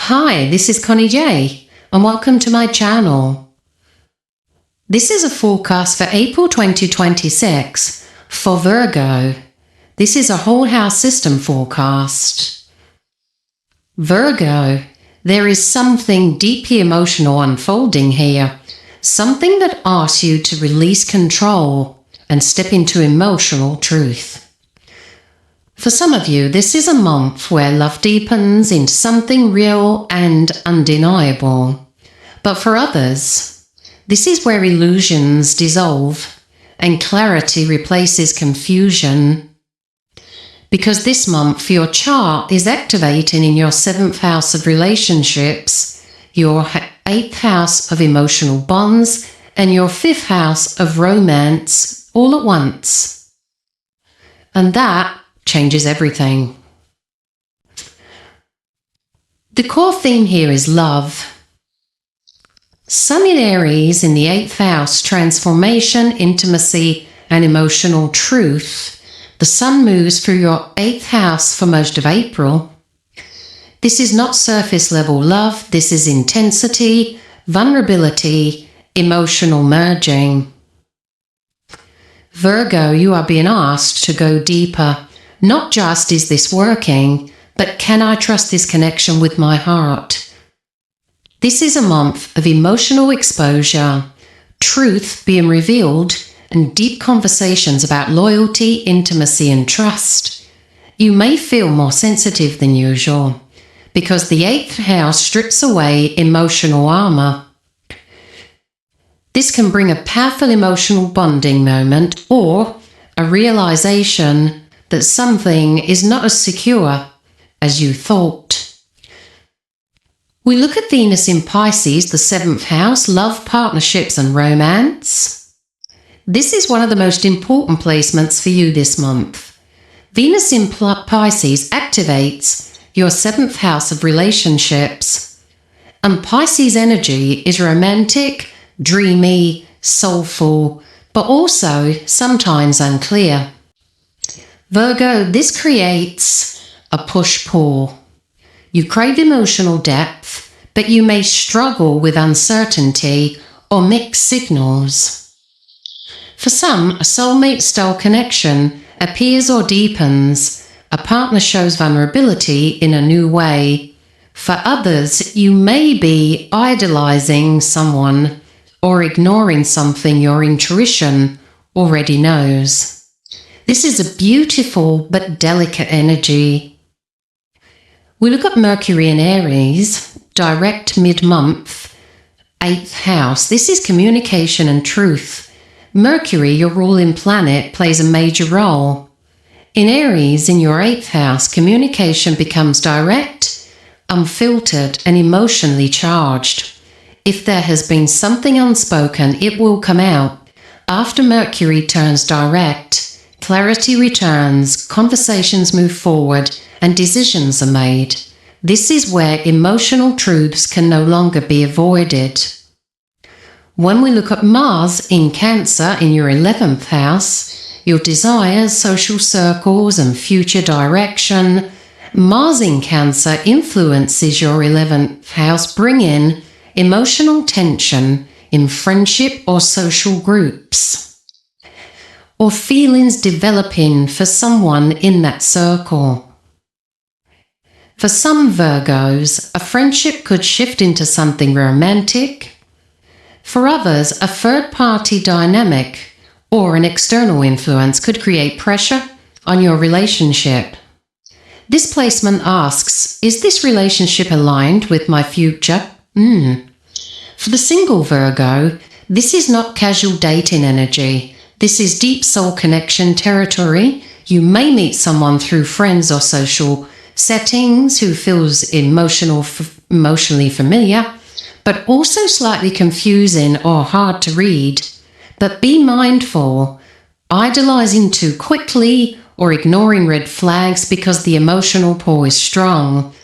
Hi, this is Connie J, and welcome to my channel. This is a forecast for April 2026 for Virgo. This is a whole house system forecast. Virgo, there is something deeply emotional unfolding here, something that asks you to release control and step into emotional truth. For some of you, this is a month where love deepens into something real and undeniable. But for others, this is where illusions dissolve and clarity replaces confusion. Because this month your chart is activating in your 7th house of relationships, your 8th house of emotional bonds, and your 5th house of romance all at once. And that changes everything. The core theme here is love. Sun in Aries in the 8th house, transformation, intimacy, and emotional truth. The sun moves through your 8th house for most of April. This is not surface level love, this is intensity, vulnerability, emotional merging. Virgo, you are being asked to go deeper. Not just is this working, but can I trust this connection with my heart? This is a month of emotional exposure, truth being revealed, and deep conversations about loyalty, intimacy, and trust. You may feel more sensitive than usual, because the 8th house strips away emotional armor. This can bring a powerful emotional bonding moment or a realization that something is not as secure as you thought. We look at Venus in Pisces, the 7th house, love, partnerships, and romance. This is one of the most important placements for you this month. Venus in Pisces activates your 7th house of relationships, and Pisces energy is romantic, dreamy, soulful, but also sometimes unclear. Virgo, this creates a push-pull. You crave emotional depth, but you may struggle with uncertainty or mixed signals. For some, a soulmate-style connection appears or deepens. A partner shows vulnerability in a new way. For others, you may be idolizing someone or ignoring something your intuition already knows. This is a beautiful but delicate energy. We look at Mercury in Aries, direct mid-month, 8th house. This is communication and truth. Mercury, your ruling planet, plays a major role. In Aries, in your 8th house, communication becomes direct, unfiltered, and emotionally charged. If there has been something unspoken, it will come out. After Mercury turns direct, clarity returns, conversations move forward, and decisions are made. This is where emotional truths can no longer be avoided. When we look at Mars in Cancer in your 11th house, your desires, social circles, and future direction, Mars in Cancer influences your 11th house, bringing emotional tension in friendship or social groups, or feelings developing for someone in that circle. For some Virgos, a friendship could shift into something romantic. For others, a third-party dynamic or an external influence could create pressure on your relationship. This placement asks, is this relationship aligned with my future? For the single Virgo, this is not casual dating energy. This is deep soul connection territory. You may meet someone through friends or social settings who feels emotionally familiar, but also slightly confusing or hard to read. But be mindful, idolizing too quickly or ignoring red flags because the emotional pull is strong.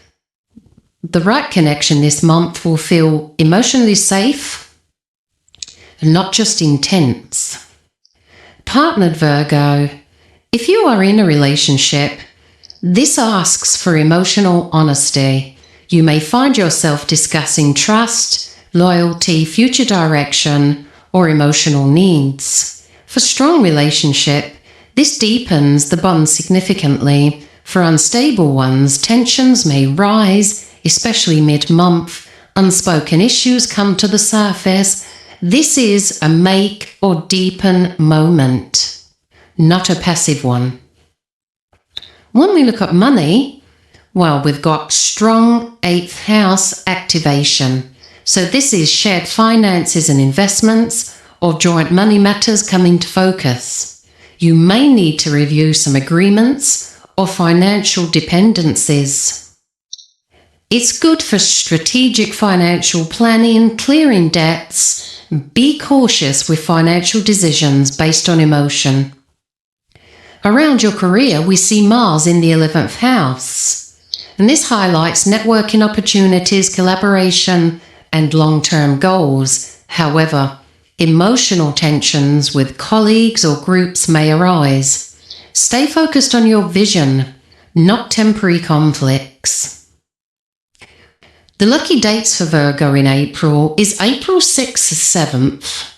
The right connection this month will feel emotionally safe and not just intense. Partnered Virgo, if you are in a relationship, this asks for emotional honesty. You may find yourself discussing trust, loyalty, future direction, or emotional needs. For strong relationship, this deepens the bond significantly. For unstable ones, tensions may rise, especially mid-month. Unspoken issues come to the surface. This is a make or deepen moment, not a passive one. When we look at money, well, we've got strong 8th house activation. So this is shared finances and investments or joint money matters coming to focus. You may need to review some agreements or financial dependencies. It's good for strategic financial planning, clearing debts. Be cautious with financial decisions based on emotion. Around your career, we see Mars in the 11th house. And this highlights networking opportunities, collaboration, and long-term goals. However, emotional tensions with colleagues or groups may arise. Stay focused on your vision, not temporary conflicts. The lucky dates for Virgo in April is April 6th to 7th.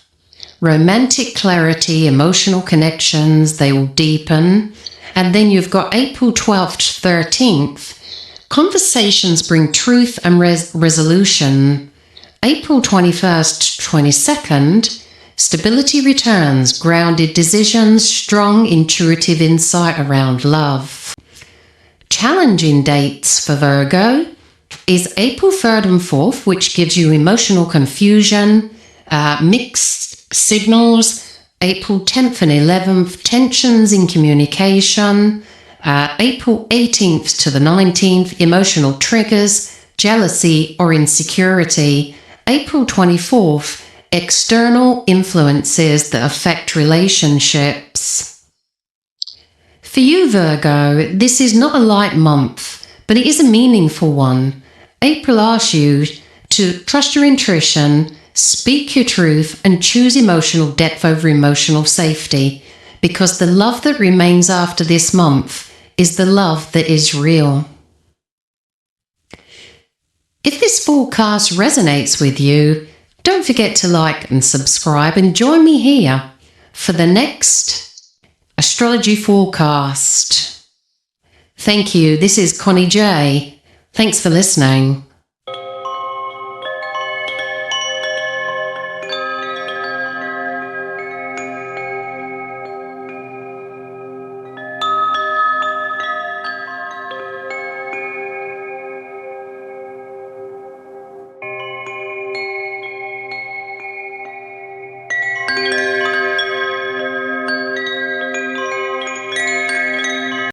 Romantic clarity, emotional connections, they will deepen. And then you've got April 12th to 13th. Conversations bring truth and resolution. April 21st to 22nd, stability returns, grounded decisions, strong intuitive insight around love. Challenging dates for Virgo is April 3rd and 4th, which gives you emotional confusion, mixed signals. April 10th and 11th, tensions in communication. April 18th to the 19th, emotional triggers, jealousy or insecurity. April 24th, external influences that affect relationships. For you, Virgo, this is not a light month, but it is a meaningful one. April asks you to trust your intuition, speak your truth, and choose emotional depth over emotional safety, because the love that remains after this month is the love that is real. If this forecast resonates with you, don't forget to like and subscribe and join me here for the next astrology forecast. Thank you. This is Connie J. Thanks for listening.